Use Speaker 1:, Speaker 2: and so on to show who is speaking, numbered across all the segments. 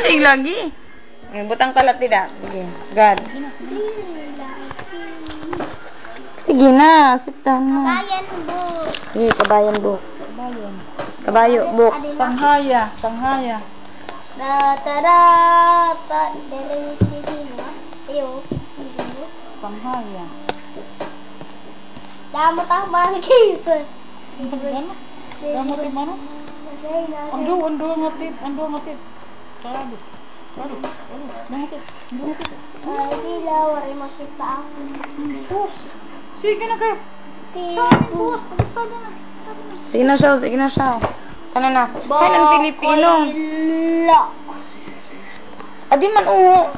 Speaker 1: Ay, lagi. Butang kalat tidak. Sige, God. Sige na, sit down mo.
Speaker 2: Kabayan book.
Speaker 1: Sige, kabayan book. Kabayo book.
Speaker 3: Sanghaya.
Speaker 2: Da ta da ta dere dino. Ayo.
Speaker 3: Sanghaya.
Speaker 2: Damo ta man kaysa.
Speaker 3: Gamot di mana? Ando ngatid. Aduh. Ngatid.
Speaker 2: Ay, bila wari makita ako.
Speaker 3: Sus. Sige na kayo.
Speaker 1: Sige na siya. Kana na. Kailan Pilipino? Adi man uho.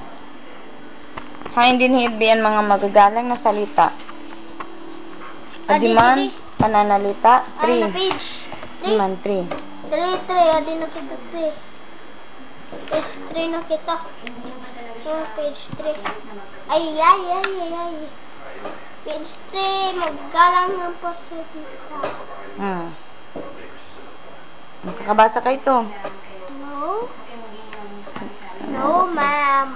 Speaker 1: Hain din hiitbian mga magagalang na salita. Adi man pananalita.
Speaker 2: Ay,
Speaker 1: 3.
Speaker 2: na page.
Speaker 1: Adi man 3.
Speaker 2: 3. Adi na kita 3. Page 3 na kita. Page 3. Ay. Page 3. Maggalang ng pasalita.
Speaker 1: Nakabasa ka ito.
Speaker 2: No, ma'am.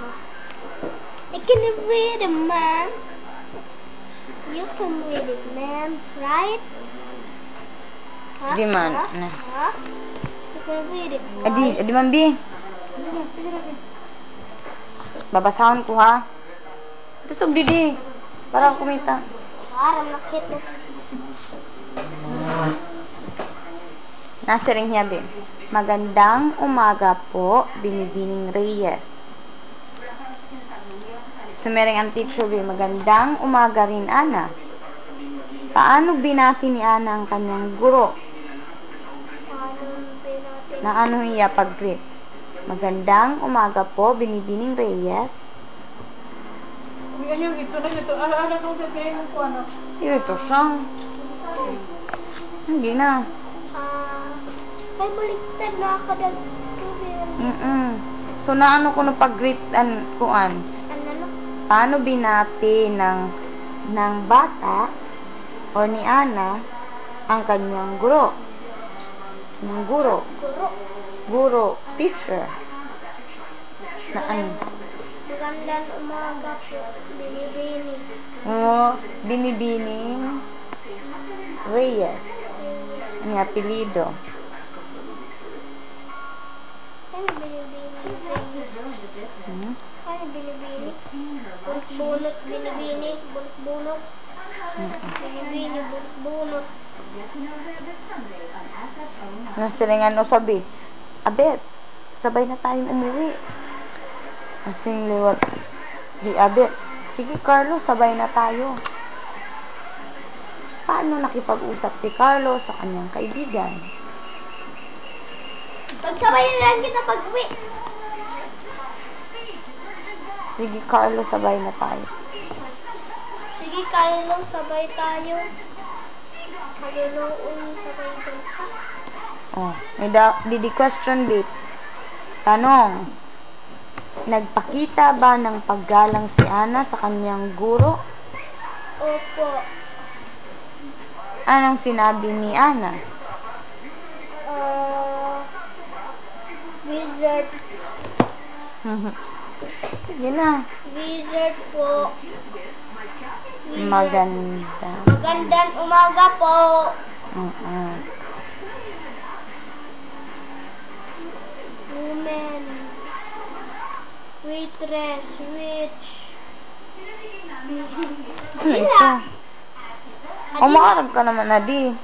Speaker 2: I can read it, ma'am. You can read it, ma'am. Right?
Speaker 1: Di man.
Speaker 2: Huh? You can read it,
Speaker 1: Adi man bi. Babasahon ko ha. Ito didi. Para kumita.
Speaker 2: Parang nakita.
Speaker 1: Nasiring niya bin. Magandang umaga po, Binibining Reyes. Sumering ang teacher bin. Magandang umaga rin, Ana. Paano binati ni Ana ang kanyang guro? Na ano iya pag-greet? Magandang umaga po, Binibining Reyes.
Speaker 3: Ito. Ala nung sabihin ko ano.
Speaker 1: Ito siya. Hindi na.
Speaker 2: Ay, baliktad na ako
Speaker 1: So, naano ko na pag-greet kuan?
Speaker 2: Ano?
Speaker 1: Paano binati ng bata o ni Ana ang kanyang guro? Ng guro, teacher. Na ano?
Speaker 2: Magandang umaga po, Binibining.
Speaker 1: Binibining Reyes. Ang apelido.
Speaker 2: Ano Binibining? Ano Binibining? Bunot, Binibining, bunot. Binibining, bunot.
Speaker 1: Nasiringan o sabi, Abet, sabay na tayong umuwi. Asing liwat. Di Abet, sige Carlo, sabay na tayo. Paano nakipag-usap si Carlo sa kanyang kaibigan?
Speaker 2: Pagsabay na lang kita pag-uwi.
Speaker 1: Sige Carlo, sabay na tayo.
Speaker 2: Sige, Carlo, sabay tayo. Kaluluon sabay bansa.
Speaker 1: Didi question bit. Tanong. Nagpakita ba ng paggalang si Ana sa kanyang guro?
Speaker 2: Opo.
Speaker 1: Anong sinabi ni Ana?
Speaker 2: Wizard.
Speaker 1: Yun na.
Speaker 2: Wizard po.
Speaker 1: Maganda.
Speaker 2: Magandang umaga po. Woman. Waitress. Witch.
Speaker 1: Ano ito? Umaarap ka naman na di.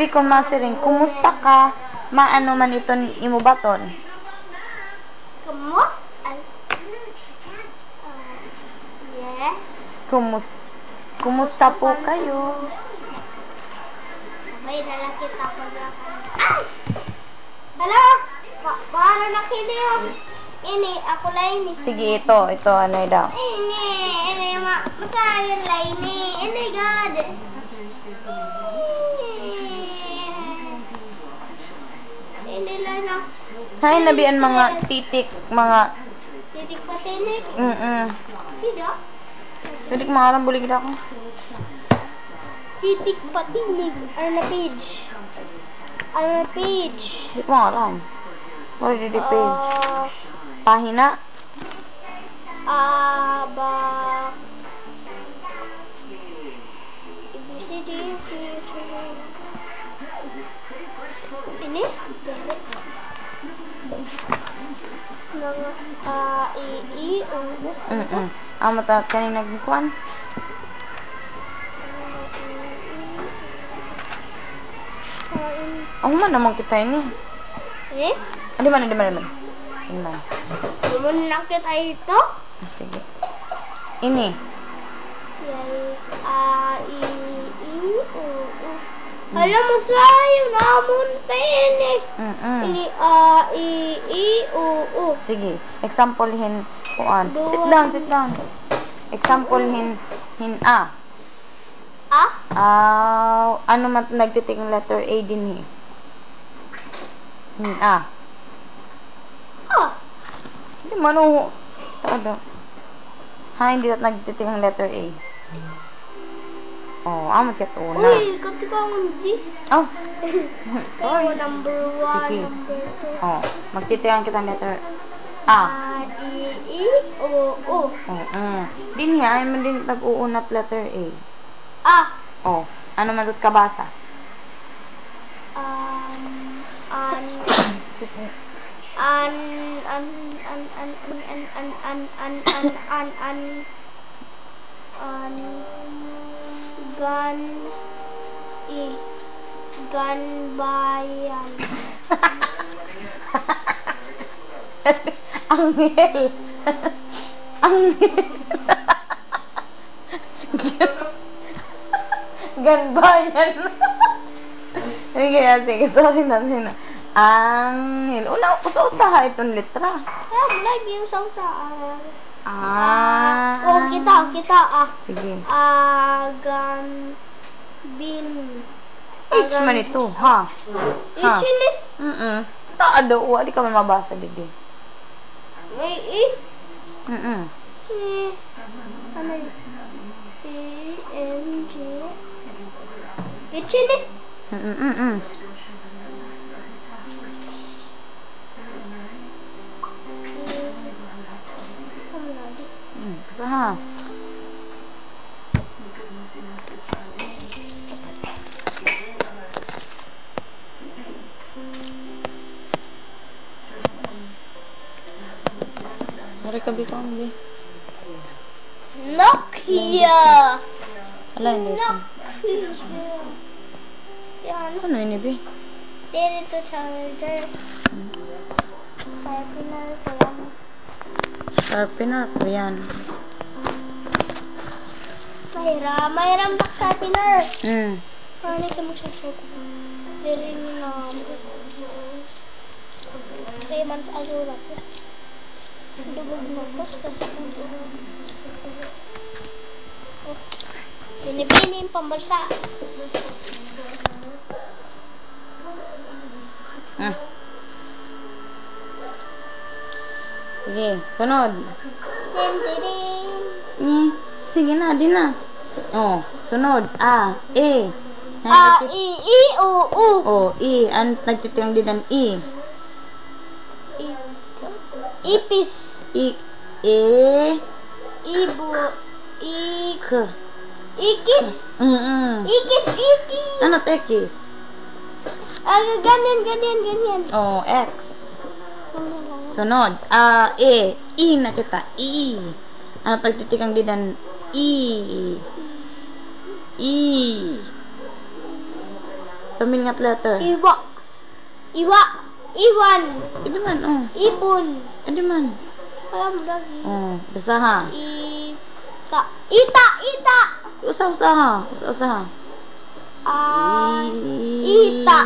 Speaker 1: Bikon masiring, kumusta ka? Maano man ito imo baton?
Speaker 2: Yes.
Speaker 1: Kumusta po kayo?
Speaker 2: May dala kita paglakan. Ay! Hala! Paano nakili yung ini? Ako lang ini.
Speaker 1: Sige, ito ano daw.
Speaker 2: Ini, masayon lang ini. Ini, God. Ini lang na.
Speaker 1: Hay, nabian mga titik, mga...
Speaker 2: Titik patinik. Sino?
Speaker 1: Titik mga alam, bulig ako.
Speaker 2: Titik patinig. Ano na page?
Speaker 1: Hindi ko alam. Where did the page? Pahina?
Speaker 2: Abak. ABCD. Ini? Mga A, I, U.
Speaker 1: Mata kanina nagkuhan. Man naman kita ini.
Speaker 2: Eh?
Speaker 1: Di mana? Di mana?
Speaker 2: Naman nakita ito?
Speaker 1: Sige. Ini.
Speaker 2: A, I, U. Alam mo sa'yo, namuntin eh. Ini A, I, U.
Speaker 1: Sige. Examplehin kuan. Sit down. Examplehin A. Ano man nagtitik ng letter A din eh. A. Hindi man Todo. Hindi na nagtitik ng letter A. Amat ka to na.
Speaker 2: Uy, katika ang G.
Speaker 1: Sorry.
Speaker 2: Number 1,
Speaker 1: Sige.
Speaker 2: number 2.
Speaker 1: Magtitikan kita ng letter A.
Speaker 2: I, U.
Speaker 1: Din niya, ay man din tag-uunat letter A. Ano man doon kabasa?
Speaker 2: Ganbayan.
Speaker 1: Anghel. Ganbayan. Sige, sorry na. Anghel. Usa-usaha itong letra.
Speaker 2: Lagi yung sausa. Kita.
Speaker 1: Sige. H man ito, ha?
Speaker 2: H ini?
Speaker 1: Taado, di ka man mabasa, didi.
Speaker 2: May I? Ano yun? E-N-G H ini?
Speaker 1: Basta ha? Mari ka bikang bi.
Speaker 2: Nokia.
Speaker 1: Ala hindi ito.
Speaker 2: Yan.
Speaker 1: Ano ini bi?
Speaker 2: Dito charger.
Speaker 1: Sharpener ko yan.
Speaker 2: Mayroon ba sharpener? Paano ito magsasok? Dili na. Kaya man sa ayura ko. Dugog mo ko sa segundo. Pinipini yung pambalsa.
Speaker 1: Sige, sunod.
Speaker 2: Ding.
Speaker 1: Sige na, di na. Sunod. A, E.
Speaker 2: A, I, U.
Speaker 1: I. Nagtitiang din ng I.
Speaker 2: Ipis. Ibu.
Speaker 1: K.
Speaker 2: Ikis. Ikis.
Speaker 1: Ano tekis?
Speaker 2: Ganyan.
Speaker 1: X. Sunod. E. I na kita. I. Ano tagtitikang din ng I. Pamilingat letter.
Speaker 2: Iwan.
Speaker 1: Ibi man,
Speaker 2: Ibon.
Speaker 1: Ibi man.
Speaker 2: Alam lagi.
Speaker 1: Basta ha.
Speaker 2: Ita.
Speaker 1: Usa-usaha.
Speaker 2: Ita.